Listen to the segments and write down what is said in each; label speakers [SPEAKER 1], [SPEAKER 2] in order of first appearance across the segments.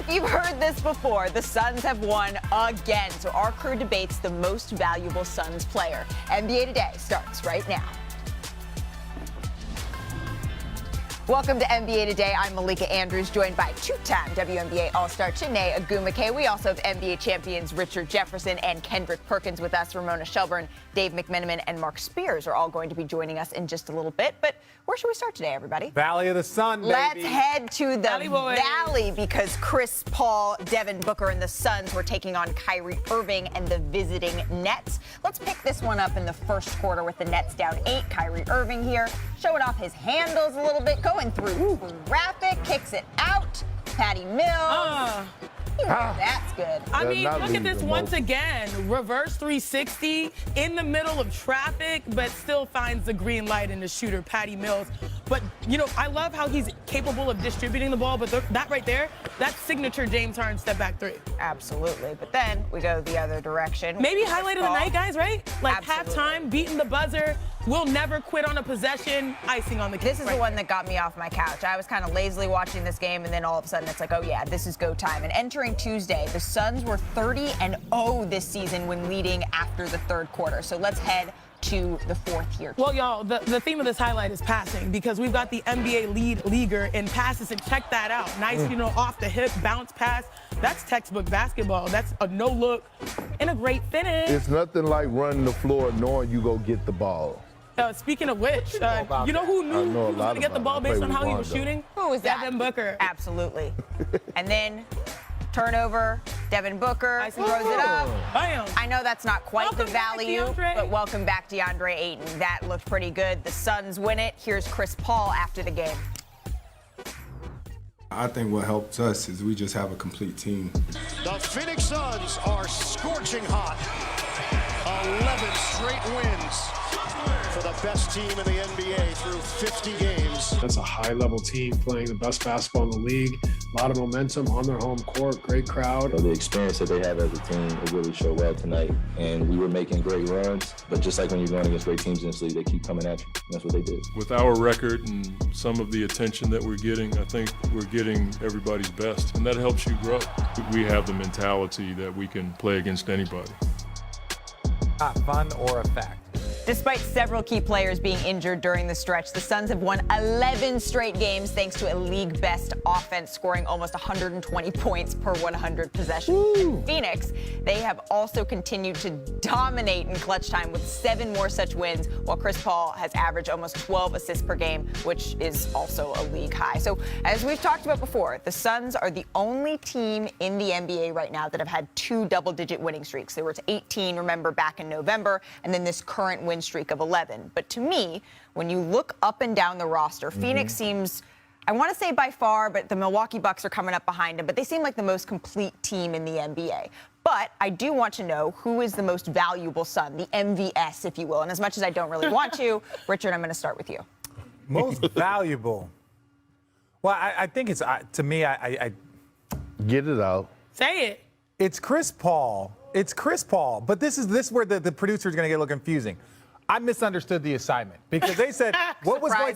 [SPEAKER 1] You've heard this before. The Suns have won again. So our crew debates the most valuable Suns player. NBA Today starts right now. Welcome to NBA Today. I'm Malika Andrews, joined by two-time WNBA All-Star Chiney Ogwumike. We also have NBA champions Richard Jefferson and Kendrick Perkins with us. Ramona Shelburne, Dave McMenamin, and Mark Spears are all going to be joining us in just a little bit. But where should we start today, everybody?
[SPEAKER 2] Valley of the Sun, baby.
[SPEAKER 1] Let's head to the Valley because Chris Paul, Devin Booker, and the Suns were taking on Kyrie Irving and the visiting Nets. Let's pick this one up in the first quarter with the Nets down 8. Kyrie Irving here, showing off his handles a little bit, going through traffic, kicks it out. Patty Mills. That's good.
[SPEAKER 3] I mean, look at this once again. Reverse 360 in the middle of traffic, but still finds the green light in the shooter, Patty Mills. But, you know, I love how he's capable of distributing the ball, but that right there, that's signature James Harden step back three.
[SPEAKER 1] Absolutely. But then we go the other direction.
[SPEAKER 3] Maybe highlight of the night, guys, right? Like
[SPEAKER 1] Absolutely.
[SPEAKER 3] Halftime, beating the buzzer. We'll never quit on a possession. Icing on the cake.
[SPEAKER 1] This is the one that got me off my couch. I was kind of lazily watching this game, and then all of a sudden it's like, oh, yeah, this is go time. And entering Tuesday, the Suns were 30-0 this season when leading after the third quarter. So let's head to the fourth here.
[SPEAKER 3] Well, y'all, the theme of this highlight is passing because we've got the NBA leaguer in passes, and check that out. Nice, you know, off the hip, bounce pass. That's textbook basketball. That's a no-look and a great finish.
[SPEAKER 4] It's nothing like running the floor knowing you go get the ball.
[SPEAKER 3] Speaking of which, you know who knew he was going to get the ball based on how he was shooting?
[SPEAKER 1] Who was that?
[SPEAKER 3] Devin Booker.
[SPEAKER 1] Absolutely. And then turnover, Devin Booker throws it up.
[SPEAKER 3] Bam.
[SPEAKER 1] I know that's not quite
[SPEAKER 3] Welcome
[SPEAKER 1] the
[SPEAKER 3] back,
[SPEAKER 1] value,
[SPEAKER 3] DeAndre.
[SPEAKER 1] but welcome back, DeAndre Ayton. That looked pretty good. The Suns win it. Here's Chris Paul after the game.
[SPEAKER 5] I think what helps us is we just have a complete team.
[SPEAKER 6] The Phoenix Suns are scorching hot. 11 straight wins for the best team in the NBA through 50 games.
[SPEAKER 7] That's a high-level team playing the best basketball in the league. A lot of momentum on their home court, great crowd.
[SPEAKER 8] The experience that they have as a team, it really showed well tonight. And we were making great runs, but just like when you're going against great teams in this league, they keep coming at you. And that's what they did.
[SPEAKER 9] With our record and some of the attention that we're getting, I think we're getting everybody's best, and that helps you grow. We have the mentality that we can play against anybody.
[SPEAKER 2] Not fun or a fact.
[SPEAKER 1] Despite several key players being injured during the stretch, the Suns have won 11 straight games thanks to a league-best offense, scoring almost 120 points per 100 possessions. In Phoenix, they have also continued to dominate in clutch time with 7 more such wins, while Chris Paul has averaged almost 12 assists per game, which is also a league high. So, as we've talked about before, the Suns are the only team in the NBA right now that have had 2 double-digit winning streaks. They were to 18, remember, back in November, and then this current win streak of 11. But to me, when you look up and down the roster, Phoenix seems, I want to say by far, but the Milwaukee Bucks are coming up behind them, but they seem like the most complete team in the NBA. But I do want to know who is the most valuable Sun, the MVS, if you will. And as much as I don't really want to, Richard, I'm going to start with you.
[SPEAKER 2] Most valuable. Well, I think it's, to me, I
[SPEAKER 4] Get it out.
[SPEAKER 3] Say it.
[SPEAKER 2] it's Chris Paul. It's Chris Paul. But this is where the producer is going to get a little confusing. I misunderstood the assignment because they said what was going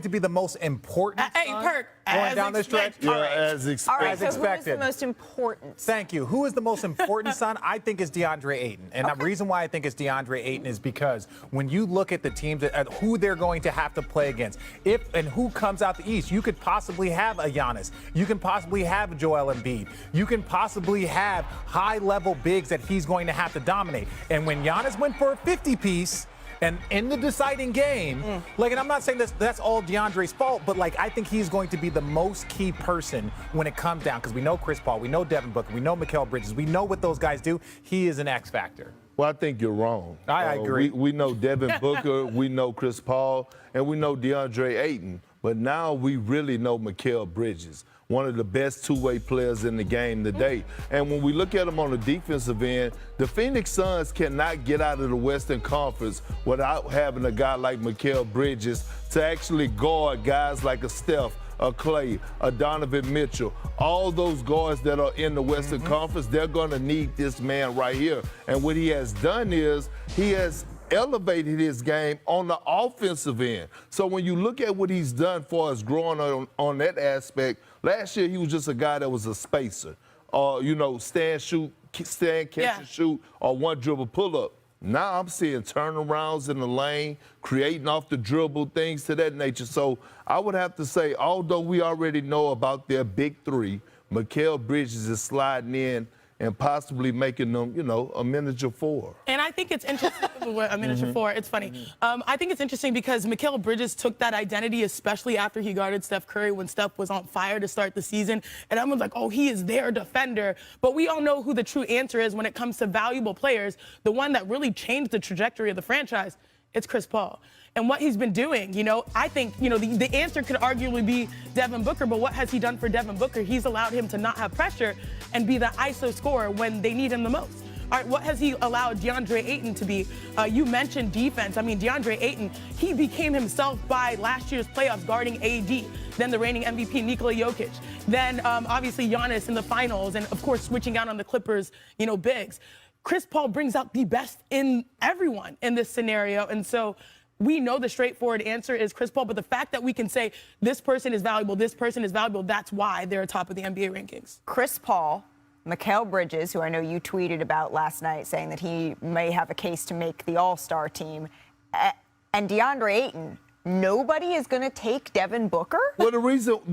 [SPEAKER 2] to be the most important
[SPEAKER 3] Perk,
[SPEAKER 2] going down the stretch.
[SPEAKER 4] Yeah, as expected.
[SPEAKER 1] All right, so
[SPEAKER 2] As
[SPEAKER 1] who is
[SPEAKER 2] expected.
[SPEAKER 1] the most important?
[SPEAKER 2] Thank you. Who is the most important son? I think is DeAndre Ayton. And the reason why I think it's DeAndre Ayton is because when you look at the teams, at who they're going to have to play against, if and who comes out the East, you could possibly have a Giannis. You can possibly have Joel Imbeed. You can possibly have high-level bigs that he's going to have to dominate. And when Giannis went for a 50-piece, and in the deciding game, and I'm not saying that's all DeAndre's fault, but I think he's going to be the most key person when it comes down, because we know Chris Paul, we know Devin Booker, we know Mikal Bridges, we know what those guys do. He is an X factor.
[SPEAKER 4] Well, I think you're wrong.
[SPEAKER 2] I agree.
[SPEAKER 4] We know Devin Booker, we know Chris Paul, and we know DeAndre Ayton. But now we really know Mikal Bridges, one of the best two-way players in the game today. And when we look at him on the defensive end, the Phoenix Suns cannot get out of the Western Conference without having a guy like Mikal Bridges to actually guard guys like a Steph, a Clay, a Donovan Mitchell. All those guards that are in the Western Conference, they're going to need this man right here. And what he has done is he has elevated his game on the offensive end. So when you look at what he's done for us growing on that aspect, Last year, he was just a guy that was a spacer. Stand, catch, and shoot, or one dribble pull-up. Now I'm seeing turnarounds in the lane, creating off the dribble, things to that nature. So I would have to say, although we already know about their big three, Mikal Bridges is sliding in and possibly making them, a miniature four.
[SPEAKER 3] And I think it's interesting, a miniature four, it's funny. I think it's interesting because Mikal Bridges took that identity, especially after he guarded Steph Curry when Steph was on fire to start the season. And everyone's like, oh, he is their defender. But we all know who the true answer is when it comes to valuable players. The one that really changed the trajectory of the franchise, it's Chris Paul. And what he's been doing, I think, the answer could arguably be Devin Booker, but what has he done for Devin Booker? He's allowed him to not have pressure and be the ISO scorer when they need him the most. All right, what has he allowed DeAndre Ayton to be? You mentioned defense. I mean, DeAndre Ayton, he became himself by last year's playoffs guarding AD, then the reigning MVP, Nikola Jokic, then obviously Giannis in the finals, and of course switching out on the Clippers, bigs. Chris Paul brings out the best in everyone in this scenario, and so we know the straightforward answer is Chris Paul, but the fact that we can say this person is valuable, that's why they're atop of the NBA rankings.
[SPEAKER 1] Chris Paul, Mikal Bridges, who I know you tweeted about last night, saying that he may have a case to make the All-Star team, and DeAndre Ayton. Nobody is going to take Devin Booker?
[SPEAKER 4] Well, the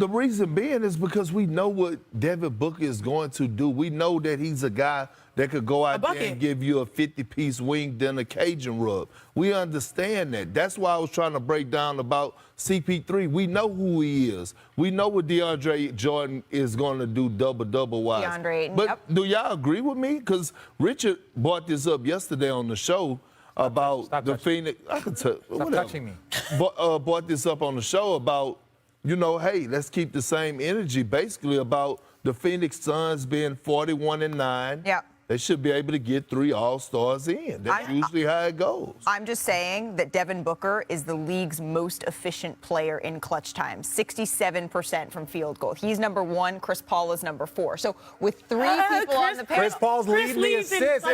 [SPEAKER 4] reason being is because we know what Devin Booker is going to do. We know that he's a guy that could go out there and give you a 50-piece wing, then a Cajun rub. We understand that. That's why I was trying to break down about CP3. We know who he is. We know what DeAndre Jordan is going to do double-wise.
[SPEAKER 1] DeAndre Ayton,
[SPEAKER 4] but do y'all agree with me? Because Richard brought this up yesterday on the show about the Phoenix. I could tell.
[SPEAKER 2] Stop touching me.
[SPEAKER 4] Brought this up on the show about, hey, let's keep the same energy basically about the Phoenix Suns being 41-9.
[SPEAKER 1] Yeah.
[SPEAKER 4] They should be able to get 3 All-Stars in. That's usually how it goes.
[SPEAKER 1] I'm just saying that Devin Booker is the league's most efficient player in clutch time, 67% from field goal. He's number 1. Chris Paul is number 4. So with 3 people on the panel,
[SPEAKER 2] Chris Paul's leading the assists.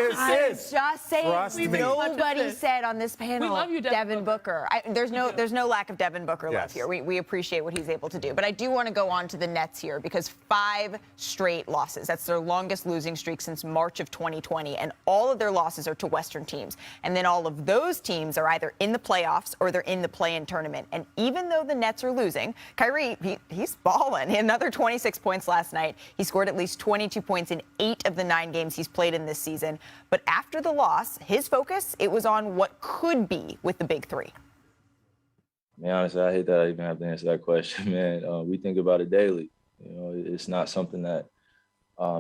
[SPEAKER 1] I'm just saying,
[SPEAKER 2] me.
[SPEAKER 1] nobody said on this panel,
[SPEAKER 3] We love you, Devin
[SPEAKER 1] Booker. There's no lack of Devin Booker love here. We appreciate what he's able to do. But I do want to go on to the Nets here because 5 straight losses. That's their longest losing streak since March of 2020, and all of their losses are to Western teams. And then all of those teams are either in the playoffs or they're in the play-in tournament. And even though the Nets are losing, Kyrie, he's balling. He had another 26 points last night. He scored at least 22 points in 8 of the 9 games he's played in this season. But after the loss, his focus, it was on what could be with the big 3.
[SPEAKER 8] Man, honestly, I hate that I even have to answer that question, man. We think about it daily. It's not something that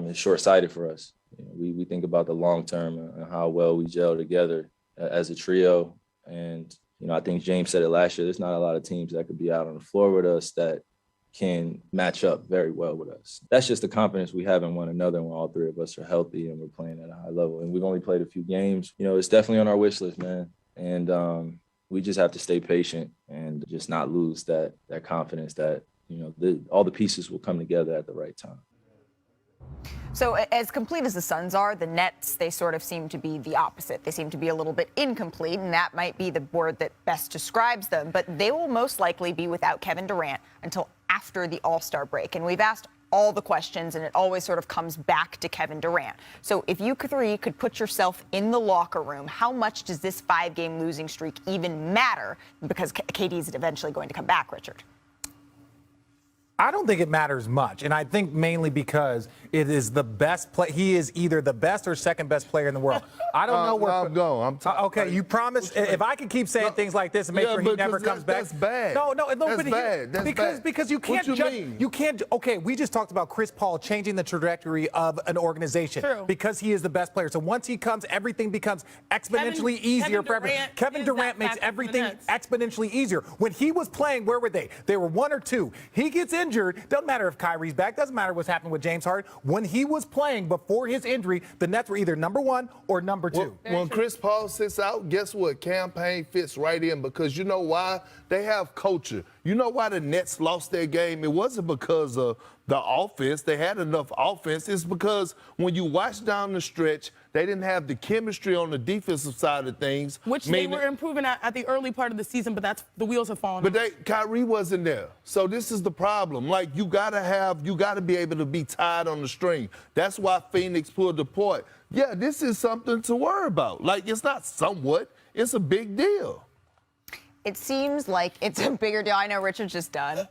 [SPEAKER 8] is short-sighted for us. We think about the long term and how well we gel together as a trio. And, I think James said it last year, there's not a lot of teams that could be out on the floor with us that can match up very well with us. That's just the confidence we have in one another when all 3 of us are healthy and we're playing at a high level. And we've only played a few games. It's definitely on our wish list, man. And we just have to stay patient and just not lose that confidence that, all the pieces will come together at the right time.
[SPEAKER 1] So as complete as the Suns are, the Nets, they sort of seem to be the opposite. They seem to be a little bit incomplete, and that might be the word that best describes them. But they will most likely be without Kevin Durant until after the All-Star break. And we've asked all the questions, and it always sort of comes back to Kevin Durant. So if you 3 could put yourself in the locker room, how much does this 5-game losing streak even matter? Because KD is eventually going to come back, Richard.
[SPEAKER 2] I don't think it matters much, and I think mainly because it is the best play. He is either the best or second best player in the world. I don't know where.
[SPEAKER 4] I'm going.
[SPEAKER 2] Okay, you promise. If I can keep saying things like this and make sure he never comes back.
[SPEAKER 4] That's bad.
[SPEAKER 2] No,
[SPEAKER 4] that's bad. That's bad.
[SPEAKER 2] Because you can't judge. You can't. Okay, we just talked about Chris Paul changing the trajectory of an organization.
[SPEAKER 3] True.
[SPEAKER 2] Because he is the best player. So once he comes, everything becomes exponentially easier for everyone. Kevin Durant makes everything exponentially easier. When he was playing, where were they? They were 1 or 2. He gets injured. Doesn't matter if Kyrie's back. Doesn't matter what's happening with James Harden. When he was playing before his injury, the Nets were either number 1 or number 2.
[SPEAKER 4] When Chris Paul sits out, guess what? Campaign fits right in because you know why? They have culture. You know why the Nets lost their game? It wasn't because of the offense. They had enough offense. It's because when you watch down the stretch, they didn't have the chemistry on the defensive side of things.
[SPEAKER 3] Which they were improving at the early part of the season, but the wheels have fallen off.
[SPEAKER 4] But Kyrie wasn't there. So this is the problem. Like, you gotta be able to be tied on the string. That's why Phoenix pulled the point. Yeah, this is something to worry about. Like, it's not somewhat, it's a big deal.
[SPEAKER 1] It seems like it's a bigger deal. I know Richard's just done.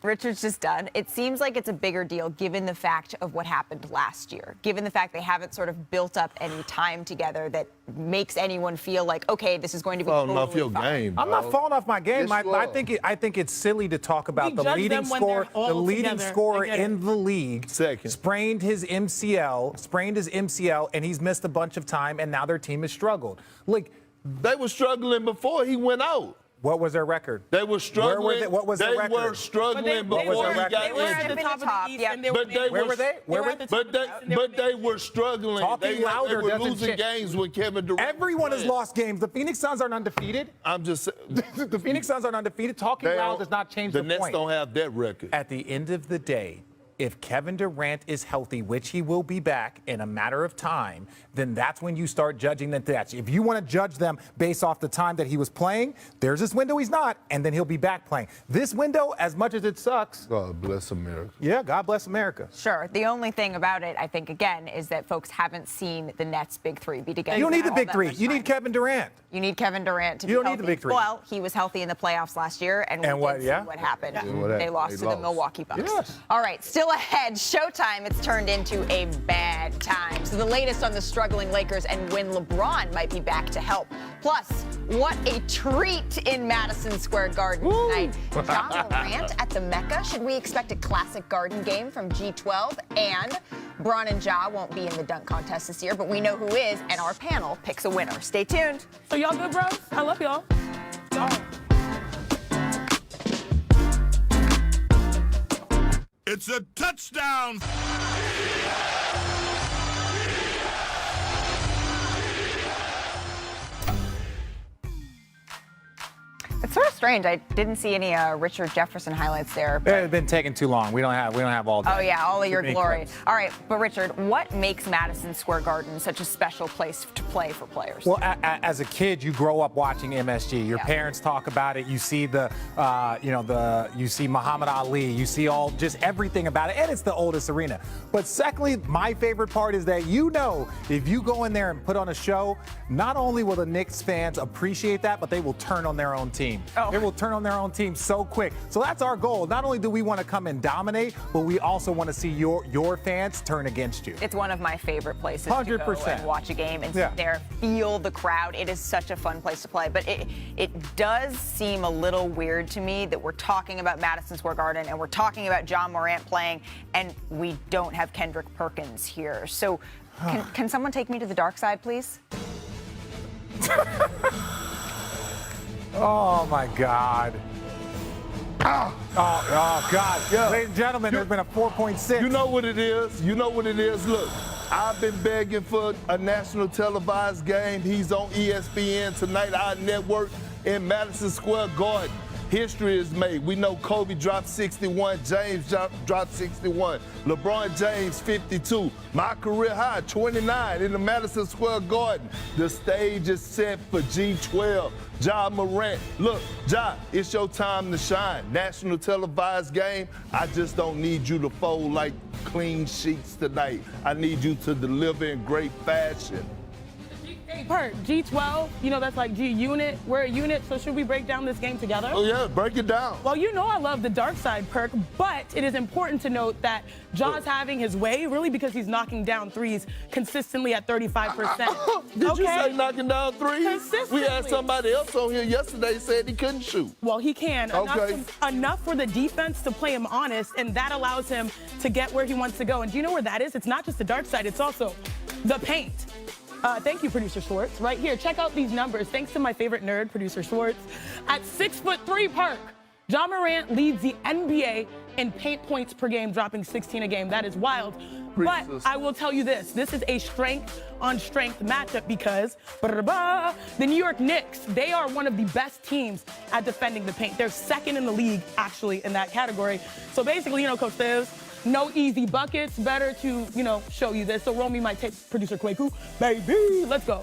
[SPEAKER 1] Richard's just done. It seems like it's a bigger deal given the fact of what happened last year, given the fact they haven't sort of built up any time together that makes anyone feel like, okay, this is going to be
[SPEAKER 4] falling
[SPEAKER 1] totally
[SPEAKER 4] off your
[SPEAKER 1] fine.
[SPEAKER 4] game.
[SPEAKER 2] I'm not falling off my game.
[SPEAKER 4] Yes, you
[SPEAKER 2] I think it's silly to talk about
[SPEAKER 3] We
[SPEAKER 2] the
[SPEAKER 3] judge
[SPEAKER 2] leading
[SPEAKER 3] them when
[SPEAKER 2] scorer,
[SPEAKER 3] they're all together. I get it.
[SPEAKER 2] in the league.
[SPEAKER 4] Second.
[SPEAKER 2] Sprained his MCL, and he's missed a bunch of time, and now their team has struggled. Like,
[SPEAKER 4] They were struggling before he went out.
[SPEAKER 2] what was their record?
[SPEAKER 4] They were struggling.
[SPEAKER 2] What was their record?
[SPEAKER 4] They were struggling
[SPEAKER 3] But
[SPEAKER 4] before he
[SPEAKER 2] their
[SPEAKER 4] got
[SPEAKER 3] They were at
[SPEAKER 4] injured.
[SPEAKER 3] the top of the East,
[SPEAKER 1] Yep.
[SPEAKER 3] and they were
[SPEAKER 4] But they
[SPEAKER 2] Where were they?
[SPEAKER 3] They were at the top of the East, and
[SPEAKER 4] But they were struggling.
[SPEAKER 2] Talking
[SPEAKER 4] They
[SPEAKER 2] louder
[SPEAKER 4] were
[SPEAKER 2] doesn't
[SPEAKER 4] losing
[SPEAKER 2] change.
[SPEAKER 4] games with Kevin Durant.
[SPEAKER 2] Everyone has lost games. The Phoenix Suns aren't undefeated.
[SPEAKER 4] I'm just
[SPEAKER 2] The Phoenix Suns aren't undefeated. Talking loud does not change the
[SPEAKER 4] Nets
[SPEAKER 2] point.
[SPEAKER 4] don't have that record.
[SPEAKER 2] At the end of the day, if Kevin Durant is healthy, which he will be back in a matter of time, then that's when you start judging the Nets. If you want to judge them based off the time that he was playing, there's this window he's not, and then he'll be back playing. This window, as much as it sucks,
[SPEAKER 4] God bless America.
[SPEAKER 2] yeah, God bless America.
[SPEAKER 1] Sure. The only thing about it, I think, again, is that folks haven't seen the Nets' big three be together.
[SPEAKER 2] You don't need the
[SPEAKER 1] all
[SPEAKER 2] big
[SPEAKER 1] that
[SPEAKER 2] three.
[SPEAKER 1] much
[SPEAKER 2] You
[SPEAKER 1] time.
[SPEAKER 2] need Kevin Durant.
[SPEAKER 1] You need Kevin Durant to be
[SPEAKER 2] You don't
[SPEAKER 1] healthy.
[SPEAKER 2] need the big three.
[SPEAKER 1] Well, he was healthy in the playoffs last year, and we
[SPEAKER 2] what-
[SPEAKER 1] did
[SPEAKER 2] yeah.
[SPEAKER 1] see what happened.
[SPEAKER 4] what
[SPEAKER 1] They
[SPEAKER 4] happened?
[SPEAKER 1] lost
[SPEAKER 4] They
[SPEAKER 1] to the
[SPEAKER 4] lost.
[SPEAKER 1] Milwaukee Bucks.
[SPEAKER 2] Yes.
[SPEAKER 1] All right, still ahead. Showtime. It's turned into a bad time. So the latest on the struggling Lakers and when LeBron might be back to help. Plus, what a treat in Madison Square Garden tonight. Ja Morant at the Mecca. Should we expect a classic Garden game from G12? And Bron and Ja won't be in the dunk contest this year, but we know who is, and our panel picks a winner. Stay tuned.
[SPEAKER 3] So y'all good, bros? I love y'all.
[SPEAKER 10] It's a touchdown.
[SPEAKER 1] It's sort of strange. I didn't see any Richard Jefferson highlights there. But
[SPEAKER 2] It's been taking too long. We don't have all day.
[SPEAKER 1] oh yeah, all of your
[SPEAKER 2] Too many
[SPEAKER 1] glory.
[SPEAKER 2] clips.
[SPEAKER 1] All right, but Richard, what makes Madison Square Garden such a special place to play for players?
[SPEAKER 2] Well, as a kid, you grow up watching MSG. Your parents talk about it. You see you see Muhammad Ali. You see just everything about it, and it's the oldest arena. But secondly, my favorite part is that if you go in there and put on a show, not only will the Knicks fans appreciate that, but they will turn on their own team.
[SPEAKER 1] Oh.
[SPEAKER 2] They will turn on their own team so quick. So that's our goal. Not only do we want to come and dominate, but we also want to see your fans turn against you.
[SPEAKER 1] It's one of my favorite places to go
[SPEAKER 2] 100%.
[SPEAKER 1] and watch a game and sit there, feel the crowd. It is such a fun place to play. But it does seem a little weird to me that we're talking about Madison Square Garden and we're talking about Ja Morant playing, and we don't have Kendrick Perkins here. So can someone take me to the dark side, please?
[SPEAKER 2] Oh my God. Oh God.
[SPEAKER 4] Yeah.
[SPEAKER 2] Ladies and gentlemen, there's been a 4.6.
[SPEAKER 4] You know what it is? Look, I've been begging for a national televised game. He's on ESPN tonight, our network in Madison Square Garden. History is made. We know Kobe dropped 61, James dropped 61, LeBron James 52, my career high 29 in the Madison Square Garden. The stage is set for G12. Ja Morant. Look, Ja, it's your time to shine. National televised game. I just don't need you to fold like clean sheets tonight. I need you to deliver in great fashion.
[SPEAKER 3] Hey, Perk, G12, that's like G unit. We're a unit, so should we break down this game together?
[SPEAKER 4] Oh, yeah, break it down.
[SPEAKER 3] Well, I love the dark side, Perk, but it is important to note that Ja's having his way, really, because he's knocking down threes consistently at 35%.
[SPEAKER 4] Did you say knocking down threes?
[SPEAKER 3] Consistently.
[SPEAKER 4] We had somebody else on here yesterday said he couldn't shoot.
[SPEAKER 3] Well, he can.
[SPEAKER 4] Okay.
[SPEAKER 3] Enough for the defense to play him honest, and that allows him to get where he wants to go. And do you know where that is? It's not just the dark side, it's also the paint. Thank you, Producer Schwartz. Right here, check out these numbers. Thanks to my favorite nerd, Producer Schwartz. At 6'3", Park, Ja Morant leads the NBA and paint points per game, dropping 16 a game. That is wild. But I will tell you this is a strength-on-strength matchup because the New York Knicks, they are one of the best teams at defending the paint. They're second in the league, actually, in that category. So basically, Coach says, no easy buckets. Better to, show you this. So roll me my tape, producer Kwaku. Baby, let's go.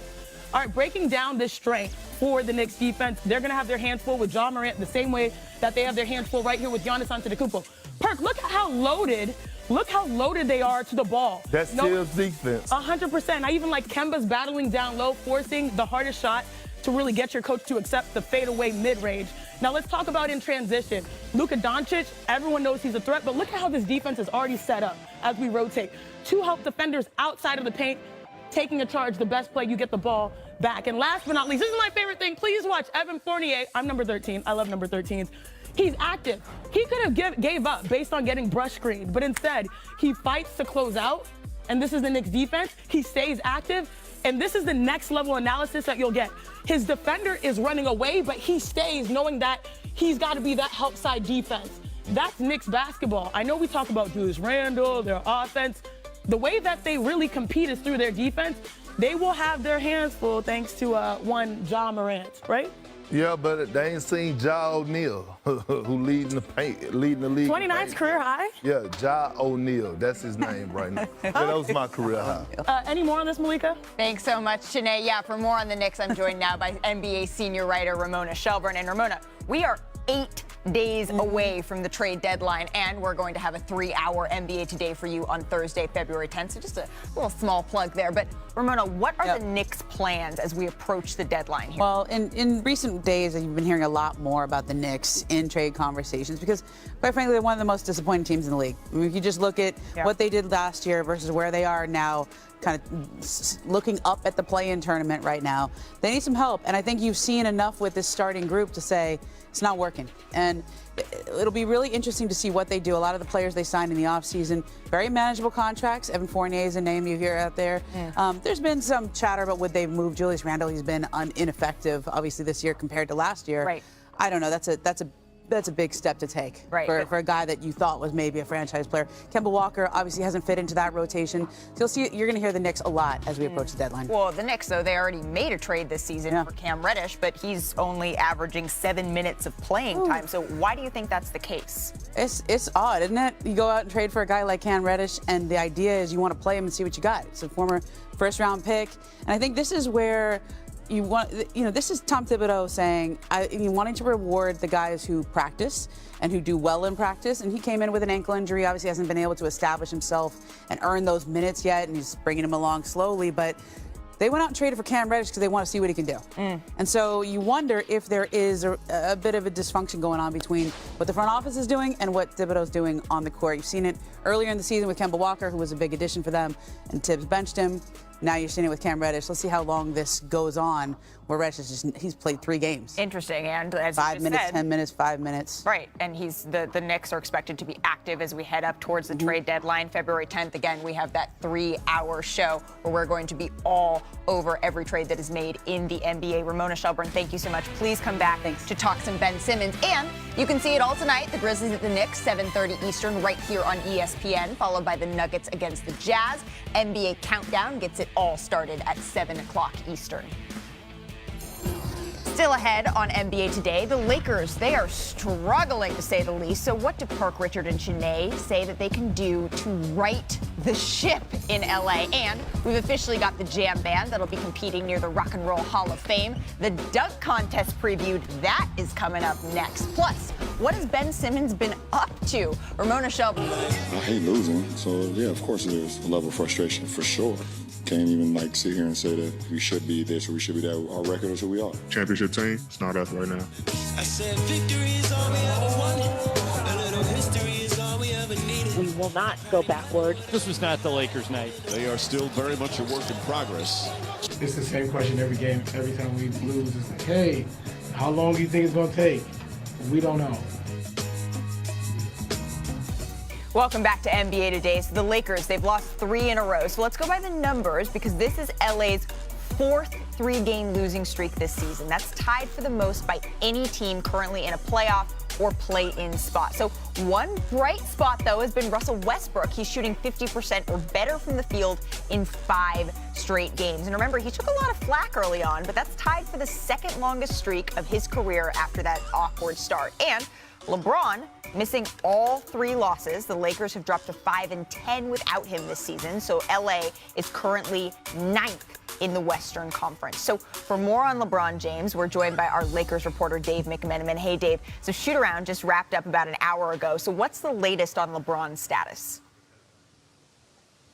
[SPEAKER 3] All right, breaking down this strength for the Knicks defense, they're going to have their hands full with Ja Morant the same way that they have their hands full right here with Giannis Antetokounmpo. Perk, look at how loaded they are to the ball.
[SPEAKER 4] That's still defense.
[SPEAKER 3] 100%. I even like Kemba's battling down low, forcing the hardest shot to really get your coach to accept the fadeaway mid-range. Now let's talk about in transition. Luka Doncic, everyone knows he's a threat, but look at how this defense is already set up as we rotate. 2 help defenders outside of the paint, taking a charge, the best play, you get the ball back. And last but not least, this is my favorite thing. Please watch Evan Fournier. I'm number 13. I love number 13s. He's active. He could have gave up based on getting brush screened, but instead, he fights to close out, and this is the Knicks defense. He stays active, and this is the next level analysis that you'll get. His defender is running away, but he stays knowing that he's got to be that help side defense. That's Knicks basketball. I know we talk about Julius Randle, their offense. The way that they really compete is through their defense. They will have their hands full thanks to one Ja Morant, right?
[SPEAKER 4] Yeah, but they ain't seen Ja O'Neal, who leading the league.
[SPEAKER 3] 29's career high?
[SPEAKER 4] Yeah, Ja O'Neal. That's his name right now. Yeah, that was my career high.
[SPEAKER 3] Any more on this, Malika?
[SPEAKER 1] Thanks so much, Shanae. Yeah, for more on the Knicks, I'm joined now by NBA senior writer Ramona Shelburne. And Ramona, we are 8 days away from the trade deadline, and we're going to have a 3-hour NBA Today for you on Thursday, February 10th. So just a little small plug there. But Ramona, what are the Knicks' plans as we approach the deadline here?
[SPEAKER 11] Well, in recent days, you've been hearing a lot more about the Knicks in trade conversations because, quite frankly, they're one of the most disappointing teams in the league. I mean, if you just look at what they did last year versus where they are now, kind of looking up at the play-in tournament right now, they need some help. And I think you've seen enough with this starting group to say it's not working. And it'll be really interesting to see what they do. A lot of the players they signed in the offseason, very manageable contracts. Evan Fournier is a name you hear out there. There's been some chatter about would they move Julius Randle. He's been ineffective, obviously, this year compared to last year.
[SPEAKER 1] Right.
[SPEAKER 11] I don't know. That's a big step to take for a guy that you thought was maybe a franchise player. Kemba Walker obviously hasn't fit into that rotation. So you're going to hear the Knicks a lot as we approach the deadline.
[SPEAKER 1] Well, the Knicks, though, they already made a trade this season for Cam Reddish, but he's only averaging 7 minutes of playing time. So why do you think that's the case?
[SPEAKER 11] It's odd, isn't it? You go out and trade for a guy like Cam Reddish, and the idea is you want to play him and see what you got. It's a former first-round pick. And I think this is where this is Tom Thibodeau saying, wanting to reward the guys who practice and who do well in practice. And he came in with an ankle injury, obviously hasn't been able to establish himself and earn those minutes yet, and he's bringing him along slowly. But they went out and traded for Cam Reddish because they want to see what he can do. And so you wonder if there is a bit of a dysfunction going on between what the front office is doing and what Thibodeau's doing on the court. You've seen it earlier in the season with Kemba Walker, who was a big addition for them, and Tibbs benched him. Now you're seeing it with Cam Reddish. Let's see how long this goes on, where Reddish he's played 3 games.
[SPEAKER 1] Interesting, and as
[SPEAKER 11] 5 minutes, 10 minutes, 5 minutes.
[SPEAKER 1] Right, and the Knicks are expected to be active as we head up towards the trade deadline, February 10th. Again, we have that 3-hour show where we're going to be all over every trade that is made in the NBA. Ramona Shelburne, thank you so much. Please come back to talk some Ben Simmons. And you can see it all tonight, the Grizzlies at the Knicks, 7:30 Eastern, right here on ESPN, followed by the Nuggets against the Jazz. NBA Countdown gets it all started at 7 o'clock Eastern. Still ahead on NBA Today, the Lakers, they are struggling to say the least. So what do Perk, Richard, and Shanae say that they can do to right the ship in LA? And we've officially got the jam band that'll be competing near the Rock and Roll Hall of Fame. The dunk contest previewed, that is coming up next. Plus, what has Ben Simmons been up to? Ramona Shelburne.
[SPEAKER 12] I hate losing, so yeah, of course there's a level of frustration for sure. Can't even sit here and say that we should be this or we should be that. Our record is who we are.
[SPEAKER 10] Championship team, it's not us right now.
[SPEAKER 13] I said victory is all we ever wanted. A little history is all we ever needed.
[SPEAKER 14] We will not go backward.
[SPEAKER 15] This was not the Lakers' night. They are still very much a work in progress.
[SPEAKER 7] It's the same question every game. Every time we lose, it's like, hey, how long do you think it's going to take? We don't know.
[SPEAKER 1] Welcome back to NBA Today. So the Lakers, they've lost 3 in a row. So let's go by the numbers because this is LA's 4th 3-game losing streak this season. That's tied for the most by any team currently in a playoff or play-in spot. So one bright spot, though, has been Russell Westbrook. He's shooting 50% or better from the field in 5 straight games. And remember, he took a lot of flack early on, but that's tied for the second longest streak of his career after that awkward start. And LeBron missing all 3 losses. The Lakers have dropped to 5-10 without him this season. So LA is currently 9th in the Western Conference. So for more on LeBron James, we're joined by our Lakers reporter, Dave McMenamin. Hey, Dave. So shoot-around just wrapped up about an hour ago. So what's the latest on LeBron's status?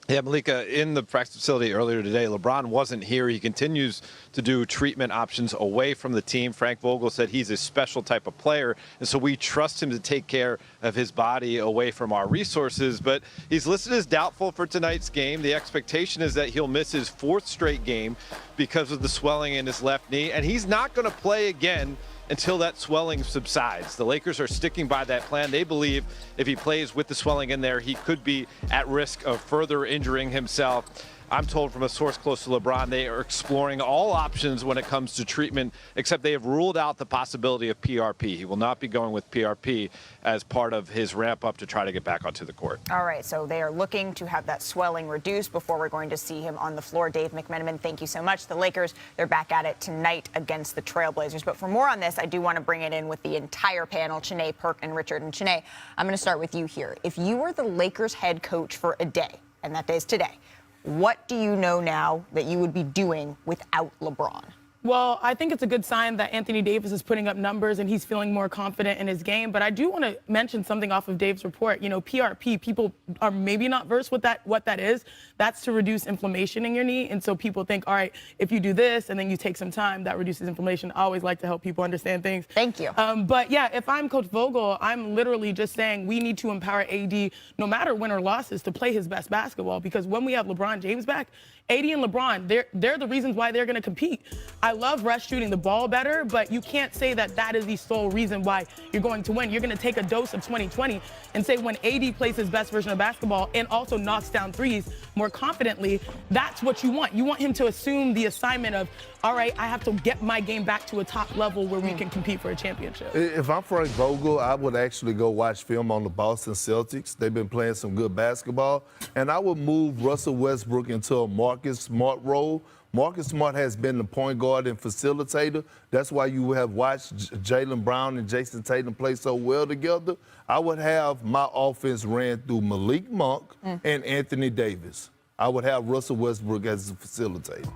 [SPEAKER 14] Yeah, Malika, in the practice facility earlier today, LeBron wasn't here. He continues to do treatment options away from the team. Frank Vogel said he's a special type of player, and so we trust him to take care of his body away from our resources. But he's listed as doubtful for tonight's game. The expectation is that he'll miss his 4th straight game because of the swelling in his left knee, and he's not going to play again until that swelling subsides. The Lakers are sticking by that plan. They believe if he plays with the swelling in there, he could be at risk of further injuring himself. I'm told from a source close to LeBron, they are exploring all options when it comes to treatment, except they have ruled out the possibility of PRP. He will not be going with PRP as part of his ramp up to try to get back onto the court.
[SPEAKER 1] All right, so they are looking to have that swelling reduced before we're going to see him on the floor. Dave McMenamin, thank you so much. The Lakers, they're back at it tonight against the Trailblazers. But for more on this, I do want to bring it in with the entire panel, Chiney, Perk, and Richard. And Chiney, I'm going to start with you here. If you were the Lakers head coach for a day, and that day is today, what do you know now that you would be doing without LeBron?
[SPEAKER 3] Well, I think it's a good sign that Anthony Davis is putting up numbers and he's feeling more confident in his game. But I do want to mention something off of Dave's report. You know, PRP, people are maybe not versed with what that is. That's to reduce inflammation in your knee. And so people think, all right, if you do this and then you take some time, that reduces inflammation. I always like to help people understand things.
[SPEAKER 1] Thank you.
[SPEAKER 3] But yeah, if I'm Coach Vogel, I'm literally just saying we need to empower AD, no matter win or losses, to play his best basketball. Because when we have LeBron James back, AD and LeBron, they're the reasons why they're going to compete. I love Russ shooting the ball better, but you can't say that that is the sole reason why you're going to win. You're going to take a dose of 2020 and say when AD plays his best version of basketball and also knocks down threes more confidently, that's what you want. You want him to assume the assignment of, all right, I have to get my game back to a top level where we can compete for a championship.
[SPEAKER 4] If I'm Frank Vogel, I would actually go watch film on the Boston Celtics. They've been playing some good basketball. And I would move Russell Westbrook into a Marcus Smart role. Marcus Smart has been the point guard and facilitator. That's why you have watched Jaylen Brown and Jason Tatum play so well together. I would have my offense ran through Malik Monk and Anthony Davis. I would have Russell Westbrook as a facilitator.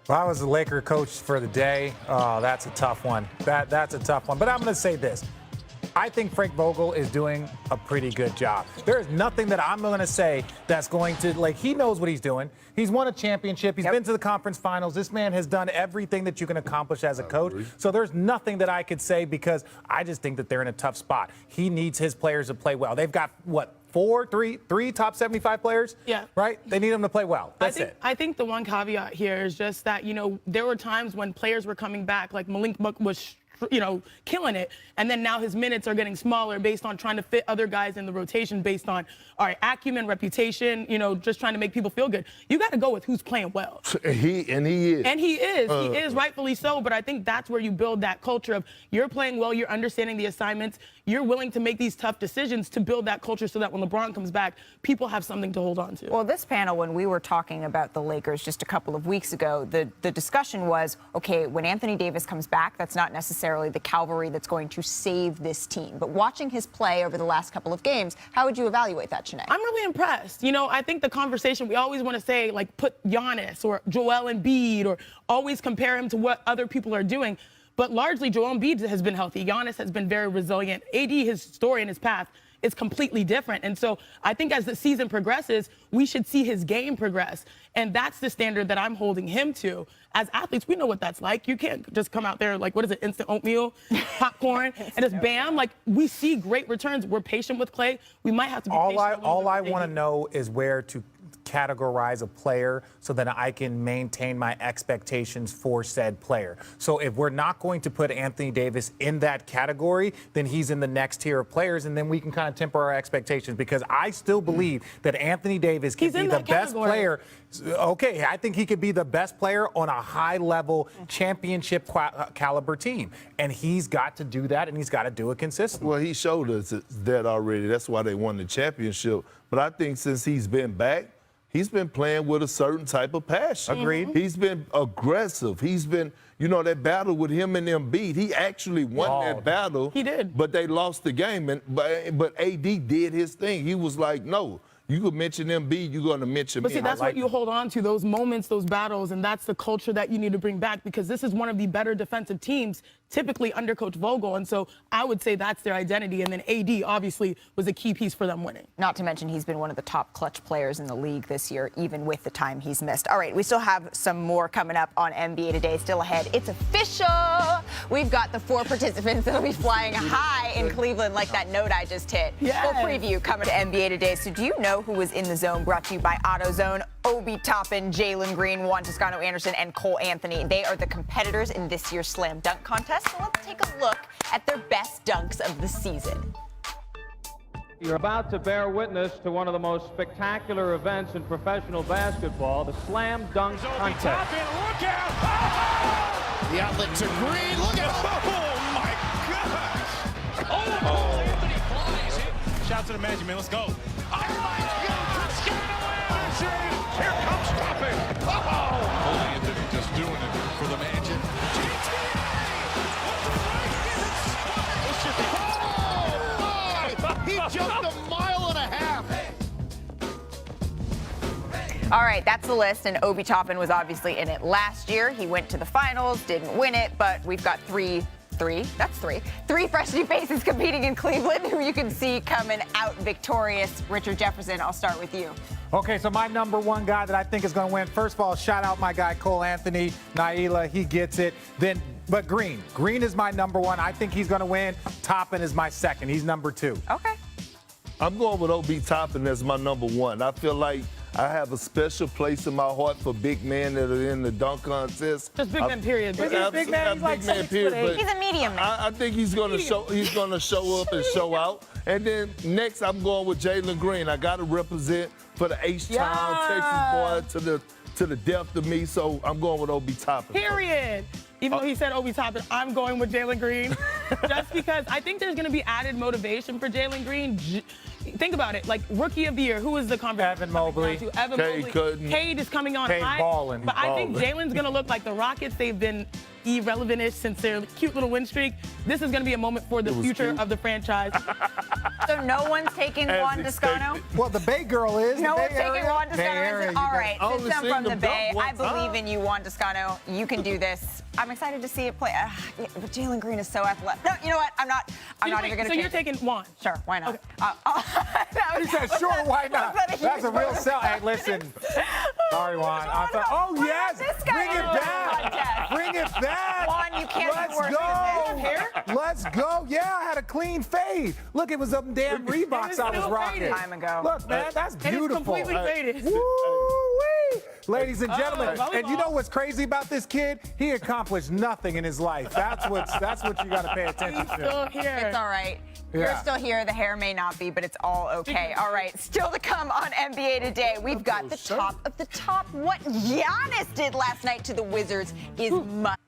[SPEAKER 2] If I was the Laker coach for the day, that's a tough one. That's a tough one. But I'm going to say this. I think Frank Vogel is doing a pretty good job. There is nothing that I'm going to say that's going to, he knows what he's doing. He's won a championship. He's been to the conference finals. This man has done everything that you can accomplish as a coach. So there's nothing that I could say because I just think that they're in a tough spot. He needs his players to play well. They've got, three top 75 players?
[SPEAKER 3] Yeah.
[SPEAKER 2] Right? They need them to play well. That's it.
[SPEAKER 3] I think the one caveat here is just that, there were times when players were coming back, like Malik Monk was killing it. And then now his minutes are getting smaller based on trying to fit other guys in the rotation based on, all right, acumen, reputation, just trying to make people feel good. You got to go with who's playing well.
[SPEAKER 4] He is.
[SPEAKER 3] And he is rightfully so. But I think that's where you build that culture of you're playing well, you're understanding the assignments, you're willing to make these tough decisions to build that culture so that when LeBron comes back, people have something to hold on to.
[SPEAKER 1] Well, this panel, when we were talking about the Lakers just a couple of weeks ago, the discussion was, okay, when Anthony Davis comes back, that's not necessarily the cavalry that's going to save this team. But watching his play over the last couple of games, how would you evaluate that, Chiney?
[SPEAKER 3] I'm really impressed. I think the conversation, we always want to say, put Giannis or Joel Imbeed or always compare him to what other people are doing. But largely, Joel Embiid has been healthy. Giannis has been very resilient. AD, his story and his path is completely different. And so I think as the season progresses, we should see his game progress. And that's the standard that I'm holding him to. As athletes, we know what that's like. You can't just come out there instant oatmeal, popcorn, and just bam. We see great returns. We're patient with Clay. We might have to be patient.
[SPEAKER 2] All I want to know is where to categorize a player so that I can maintain my expectations for said player. So if we're not going to put Anthony Davis in that category, then he's in the next tier of players, and then we can kind of temper our expectations, because I still believe that Anthony Davis can be the best player. Okay, I think he could be the best player on a high-level championship caliber team, and he's got to do that, and he's got to do it consistently.
[SPEAKER 4] Well, he showed us that already. That's why they won the championship. But I think since he's been back, he's been playing with a certain type of passion.
[SPEAKER 2] Agreed.
[SPEAKER 4] He's been aggressive. He's been, you know, that battle with him and Imbeed. He actually won that battle.
[SPEAKER 3] He did.
[SPEAKER 4] But they lost the game. But AD did his thing. He was like, no. You could mention Imbeed, you're going to mention me.
[SPEAKER 3] But see, that's what you hold on to, those moments, those battles, and that's the culture that you need to bring back, because this is one of the better defensive teams, typically under Coach Vogel. And so I would say that's their identity. And then AD, obviously, was a key piece for them winning.
[SPEAKER 1] Not to mention he's been one of the top clutch players in the league this year, even with the time he's missed. All right, we still have some more coming up on NBA Today, still ahead. It's official. We've got the 4 participants that'll be flying high in Cleveland like that note I just hit.
[SPEAKER 3] Yes.
[SPEAKER 1] Full preview coming to NBA Today. So do you know who was in the zone? Brought to you by AutoZone. Obi Toppin, Jalen Green, Juan Toscano Anderson, and Cole Anthony. They are the competitors in this year's Slam Dunk Contest. So let's take a look at their best dunks of the season.
[SPEAKER 16] You're about to bear witness to one of the most spectacular events in professional basketball, the Slam Dunk Contest.
[SPEAKER 6] Look out! Oh! The outlet to Green. Look out! Oh, my gosh! Oh! Anthony flies it. Shout out to the magic, man. Let's go. Oh, my God! Toscano Anderson! Here comes Toppin. Oh! Cole Anthony just doing it for the magic. He jumped a mile and a half.
[SPEAKER 1] All right, that's the list, and Obi Toppin was obviously in it last year. He went to the finals, didn't win it, but we've got three fresh new faces competing in Cleveland who you can see coming out victorious. Richard Jefferson, I'll start with you.
[SPEAKER 2] Okay, so my number one guy that I think is going to win, first of all, shout out my guy Cole Anthony, Naila, he gets it. But Green is my number one. I think he's going to win. Toppin is my second. He's number 2.
[SPEAKER 1] Okay.
[SPEAKER 4] I'm going with Obi Toppin as my number 1. I feel like I have a special place in my heart for big men that are in the dunk contest.
[SPEAKER 3] Just big man, period.
[SPEAKER 2] He's big man. He's like 6'8".
[SPEAKER 1] He's a medium man.
[SPEAKER 4] I think he's going to show. He's going to show up and show out. And then next, I'm going with Jalen Green. I got to represent for the H-Town Texas boy to the depth of me. So I'm going with Obi Toppin.
[SPEAKER 3] Period. Even though he said Obi Toppin, I'm going with Jalen Green. Just because I think there's going to be added motivation for Jalen Green. Think about it. Like, Rookie of the Year, who is the conference?
[SPEAKER 2] Evan Mobley.
[SPEAKER 3] Evan Mobley. Cade is coming on high.
[SPEAKER 2] Ballin'.
[SPEAKER 3] But I think Jalen's going to look like the Rockets. They've been irrelevant-ish since their cute little win streak. This is going to be a moment for the future of the franchise.
[SPEAKER 1] So no one's taking Juan Toscano?
[SPEAKER 2] Well, the Bay girl is.
[SPEAKER 1] No one's taking Juan Toscano. All right, since I'm from the Bay, I believe in you, Juan Toscano. You can do this. I'm excited to see it play. But Jalen Green is so athletic. No, you know what? I'm not even going to
[SPEAKER 3] So you're taking Juan?
[SPEAKER 1] Sure, why not?
[SPEAKER 2] He said, sure, why not? That's a real sell. Hey, listen. Sorry, Juan. Oh, yes. Bring it back. Bring it back.
[SPEAKER 1] Juan, you can't be worse than this. Here?
[SPEAKER 2] Let's go. Yeah, I had a clean fade. Look, it was them damn Reeboks I was rocking.
[SPEAKER 1] Time ago.
[SPEAKER 2] Look, man, that's beautiful.
[SPEAKER 3] It is completely faded.
[SPEAKER 2] Woo-wee. Ladies and gentlemen, and you know what's crazy about this kid? He accomplished nothing in his life. That's what you got to pay attention to.
[SPEAKER 3] Still here.
[SPEAKER 1] It's all right. You're still here. The hair may not be, but it's all okay. All right. Still to come on NBA Today, we've got the top of the top. What Giannis did last night to the Wizards is much.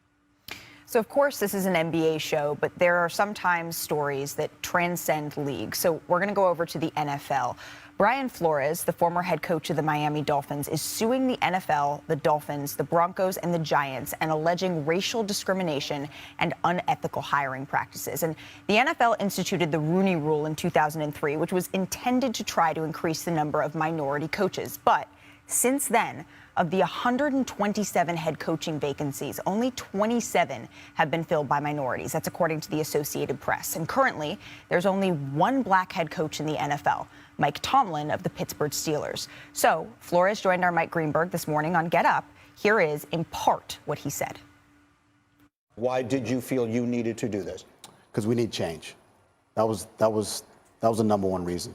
[SPEAKER 1] So, of course, this is an NBA show, but there are sometimes stories that transcend leagues. So we're going to go over to the NFL. Brian Flores, the former head coach of the Miami Dolphins, is suing the NFL, the Dolphins, the Broncos, and the Giants, and alleging racial discrimination and unethical hiring practices. And the NFL instituted the Rooney Rule in 2003, which was intended to try to increase the number of minority coaches. But since then, of the 127 head coaching vacancies, only 27 have been filled by minorities. That's according to the Associated Press. And currently, there's only one black head coach in the NFL, Mike Tomlin of the Pittsburgh Steelers. So Flores joined our Mike Greenberg this morning on Get Up. Here is, in part, what he said.
[SPEAKER 17] Why did you feel you needed to do this? Because we need change. That was the number one reason.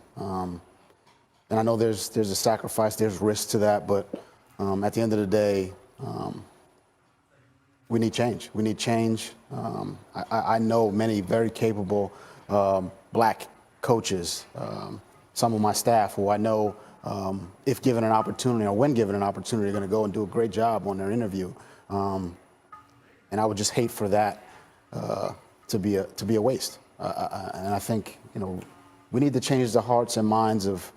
[SPEAKER 18] And I know there's a sacrifice, there's risk to that, but at the end of the day, we need change. We need change. I know many very capable black coaches, some of my staff who I know, if given an opportunity or when given an opportunity, are going to go and do a great job on their interview. And I would just hate for that to be a waste. And I think, we need to change the hearts and minds of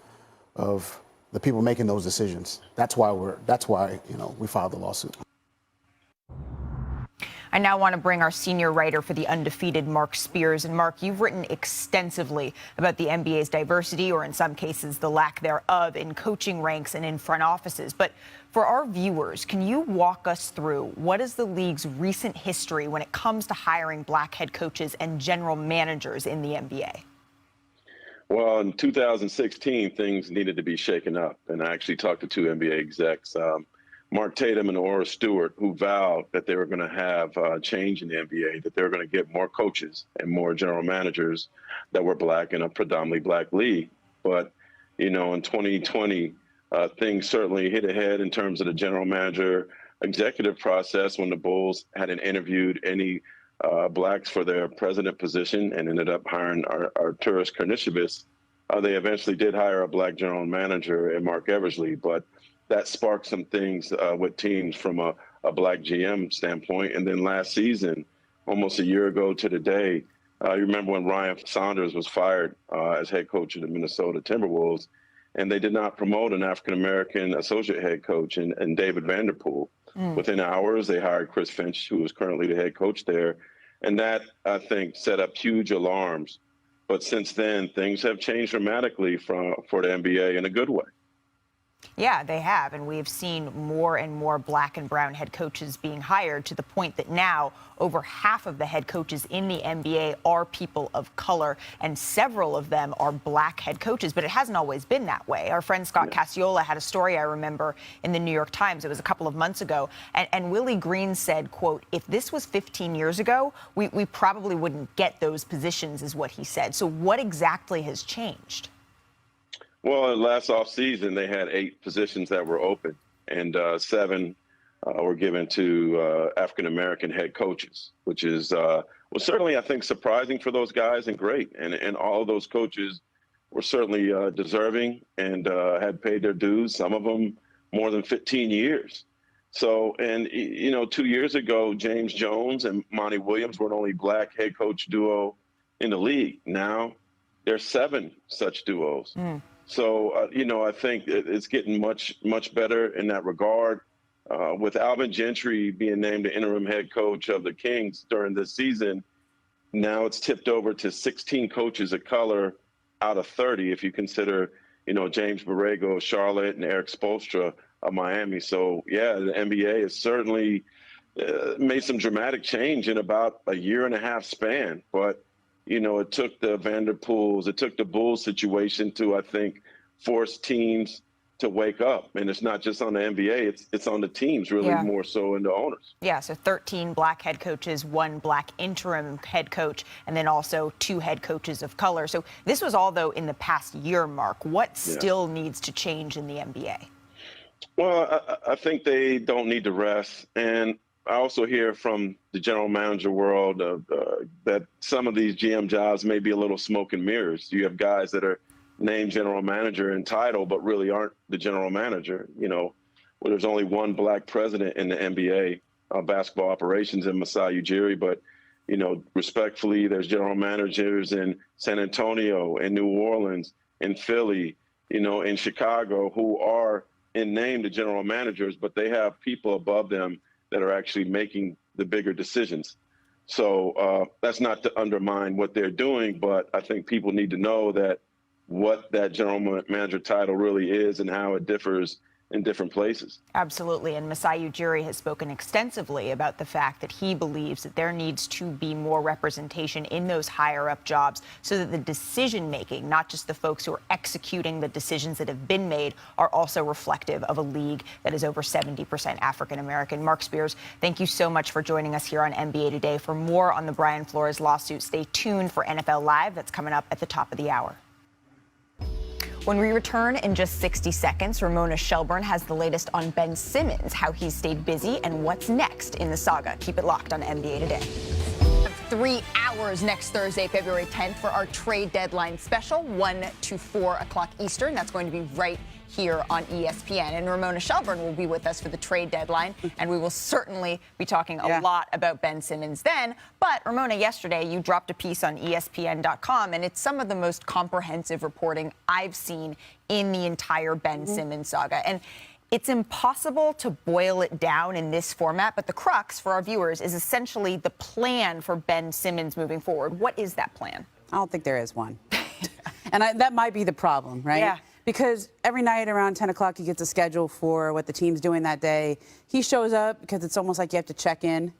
[SPEAKER 18] the people making those decisions. That's why we filed the lawsuit.
[SPEAKER 1] I now want to bring our senior writer for the Undefeated, Mark Spears. And Mark, you've written extensively about the NBA's diversity, or in some cases, the lack thereof, in coaching ranks and in front offices. But for our viewers, can you walk us through what is the league's recent history when it comes to hiring black head coaches and general managers in the NBA?
[SPEAKER 19] Well, in 2016, things needed to be shaken up. And I actually talked to two NBA execs, Mark Tatum and Ora Stewart, who vowed that they were going to have change in the NBA, that they were going to get more coaches and more general managers that were black in a predominantly black league. But, in 2020, things certainly hit ahead in terms of the general manager executive process when the Bulls hadn't interviewed any blacks for their president position and ended up hiring Arturas Karnisovas. They eventually did hire a black general manager in Mark Eversley, but that sparked some things with teams from a black GM standpoint. And then last season, almost a year ago to the day, you remember when Ryan Saunders was fired as head coach of the Minnesota Timberwolves, and they did not promote an African-American associate head coach in David Vanderpool. Within hours, they hired Chris Finch, who is currently the head coach there. And that, I think, set up huge alarms. But since then, things have changed dramatically for the NBA in a good way.
[SPEAKER 1] Yeah, they have. And we've seen more and more black and brown head coaches being hired, to the point that now over half of the head coaches in the NBA are people of color, and several of them are black head coaches. But it hasn't always been that way. Our friend Scott Cacciola had a story, I remember, in the New York Times. It was a couple of months ago. And Willie Green said, quote, if this was 15 years ago, we probably wouldn't get those positions, is what he said. So what exactly has changed?
[SPEAKER 19] Well, last offseason, they had 8 positions that were open, and 7 were given to African-American head coaches, which is was certainly, I think, surprising for those guys and great. And all of those coaches were certainly deserving and had paid their dues, some of them more than 15 years. So, and, 2 years ago, James Jones and Monty Williams were the only black head coach duo in the league. Now there's 7 such duos. So, I think it's getting much, much better in that regard. With Alvin Gentry being named the interim head coach of the Kings during this season, now it's tipped over to 16 coaches of color out of 30, if you consider, James Borrego of Charlotte and Eric Spoelstra of Miami. So, yeah, the NBA has certainly made some dramatic change in about a year and a half span. But it took the Vanderpools, it took the Bulls situation to, I think, force teams to wake up. And it's not just on the NBA, it's on the teams, really, more so, and the owners.
[SPEAKER 1] Yeah, so 13 black head coaches, 1 black interim head coach, and then also 2 head coaches of color. So this was all, though, in the past year, Mark. What still needs to change in the NBA?
[SPEAKER 19] Well, I think they don't need to rest. And I also hear from the general manager world that some of these GM jobs may be a little smoke and mirrors. You have guys that are named general manager in title, but really aren't the general manager. Well, there's only 1 black president in the NBA basketball operations in Masai Ujiri, but, respectfully, there's general managers in San Antonio, in New Orleans, in Philly, in Chicago, who are in name the general managers, but they have people above them that are actually making the bigger decisions. So that's not to undermine what they're doing, but I think people need to know that what that general manager title really is and how it differs in different places.
[SPEAKER 1] Absolutely. And Masai Ujiri has spoken extensively about the fact that he believes that there needs to be more representation in those higher up jobs, so that the decision making, not just the folks who are executing the decisions that have been made, are also reflective of a league that is over 70% African American. Mark Spears, thank you so much for joining us here on NBA Today. For more on the Brian Flores lawsuit, stay tuned for NFL Live. That's coming up at the top of the hour. When we return in just 60 seconds, Ramona Shelburne has the latest on Ben Simmons, how he's stayed busy, and what's next in the saga. Keep it locked on NBA Today. 3 hours next Thursday, February 10th, for our trade deadline special, 1 to 4 o'clock Eastern. That's going to be right here on ESPN. And Ramona Shelburne will be with us for the trade deadline, and we will certainly be talking a lot about Ben Simmons then. But, Ramona, yesterday you dropped a piece on ESPN.com, and it's some of the most comprehensive reporting I've seen in the entire Ben Simmons saga. And it's impossible to boil it down in this format, but the crux for our viewers is essentially the plan for Ben Simmons moving forward. What is that plan?
[SPEAKER 11] I don't think there is one. And that might be the problem, right?
[SPEAKER 1] Yeah.
[SPEAKER 11] Because every night around 10 o'clock, he gets a schedule for what the team's doing that day. He shows up because it's almost like you have to check in.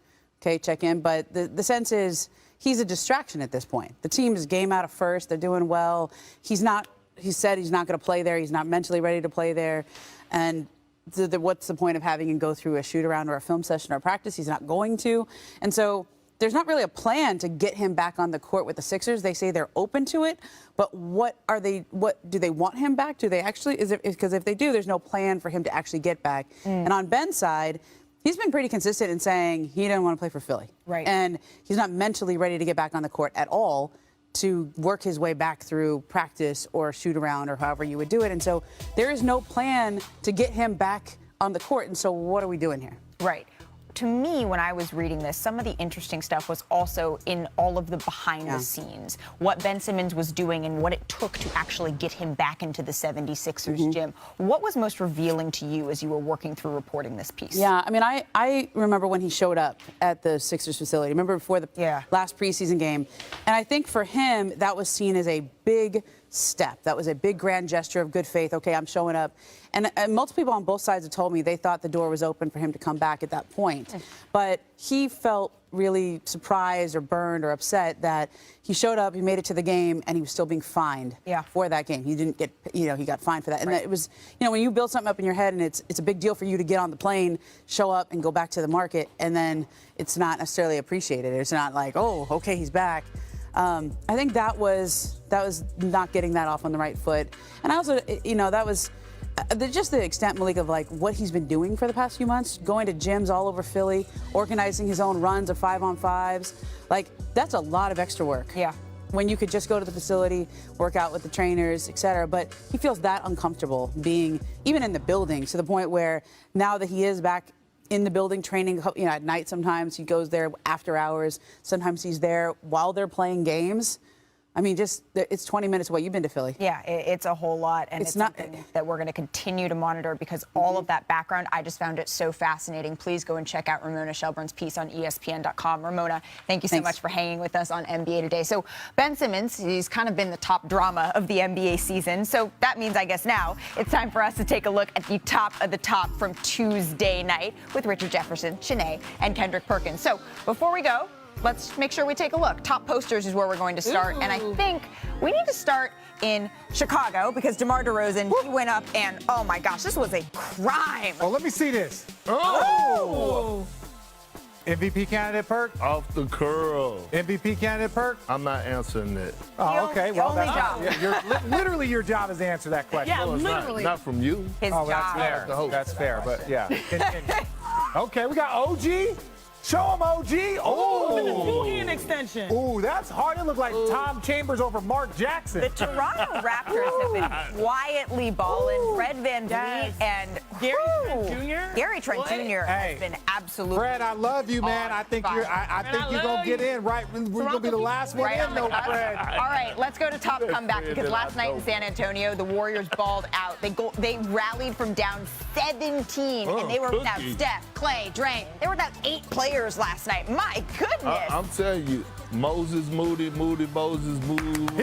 [SPEAKER 11] But the sense is he's a distraction at this point. The team is game out of first. They're doing well. He said he's not going to play there. He's not mentally ready to play there. And what's the point of having him go through a shoot-around or a film session or a practice? He's not going to. And so there's not really a plan to get him back on the court with the Sixers. They say they're open to it, but what do they want him back? Do they actually? Because if they do, there's no plan for him to actually get back. And on Ben's side, he's been pretty consistent in saying he didn't want to play for Philly.
[SPEAKER 1] Right.
[SPEAKER 11] And he's not mentally ready to get back on the court at all to work his way back through practice or shoot around or however you would do it. And so there is no plan to get him back on the court. And so what are we doing here?
[SPEAKER 1] Right. To me, when I was reading this, some of the interesting stuff was also in all of the behind the scenes, what Ben Simmons was doing and what it took to actually get him back into the 76ers gym. What was most revealing to you as you were working through reporting this piece?
[SPEAKER 11] Yeah, I mean, I remember when he showed up at the Sixers facility. Remember before the last preseason game. And I think for him, that was seen as a big step. That was a big grand gesture of good faith. Okay, I'm showing up. And multiple people on both sides have told me they thought the door was open for him to come back at that point. But he felt really surprised or burned or upset that he showed up, he made it to the game, and he was still being fined for that game. He didn't get, he got fined for that. And it was, when you build something up in your head and it's a big deal for you to get on the plane, show up and go back to the market, and then it's not necessarily appreciated. It's not like, oh, okay, he's back. I think that was not getting that off on the right foot. And I also, that was just the extent, Malik, of like what he's been doing for the past few months, going to gyms all over Philly, organizing his own runs of 5-on-5s. Like, that's a lot of extra work.
[SPEAKER 1] Yeah.
[SPEAKER 11] When you could just go to the facility, work out with the trainers, et cetera. But he feels that uncomfortable being even in the building, to the point where now that he is back in the building training, at night sometimes he goes there after hours. Sometimes he's there while they're playing games. I mean, it's 20 minutes away. You've been to Philly.
[SPEAKER 1] Yeah, it's a whole lot, and it's not something that we're going to continue to monitor because all of that background, I just found it so fascinating. Please go and check out Ramona Shelburne's piece on ESPN.com. Ramona, thank you so much for hanging with us on NBA Today. So Ben Simmons, he's kind of been the top drama of the NBA season. So that means, I guess now, it's time for us to take a look at the top of the top from Tuesday night with Richard Jefferson, Shanae, and Kendrick Perkins. So before we go, let's make sure we take a look. Top posters is where we're going to start. And I think we need to start in Chicago because DeMar DeRozan, he went up and, oh my gosh, this was a crime.
[SPEAKER 2] Oh, let me see this.
[SPEAKER 1] Oh!
[SPEAKER 2] MVP candidate Perk?
[SPEAKER 4] Off the curl.
[SPEAKER 2] MVP candidate Perk?
[SPEAKER 4] I'm not answering that.
[SPEAKER 2] Oh, okay. Well,
[SPEAKER 1] only job.
[SPEAKER 2] Literally your job is to answer that question.
[SPEAKER 3] Yeah,
[SPEAKER 4] No, it's
[SPEAKER 3] literally.
[SPEAKER 4] Not from you.
[SPEAKER 1] His
[SPEAKER 2] Oh,
[SPEAKER 1] job.
[SPEAKER 2] that's fair. That's fair, but yeah. Okay, we got OG. Show him OG.
[SPEAKER 3] Two-hand
[SPEAKER 2] Oh.
[SPEAKER 3] extension.
[SPEAKER 2] Ooh, that's hard. It looked like Tom Chambers over Mark Jackson.
[SPEAKER 1] The Toronto Raptors have been quietly balling. Fred VanVleet and
[SPEAKER 3] Gary Trent Jr.
[SPEAKER 1] Gary Trent Jr. has been absolutely.
[SPEAKER 2] Fred, I love you, man. I think you're gonna get in right. We're gonna be the last one in, though, Fred.
[SPEAKER 1] All right, let's go to top comeback because last night in San Antonio, the Warriors balled out. They rallied from down 17, and they were without Steph, Clay, Draymond. They were without 8 players last night. My goodness.
[SPEAKER 4] I'm telling you, Moses Moody, Moses Moody.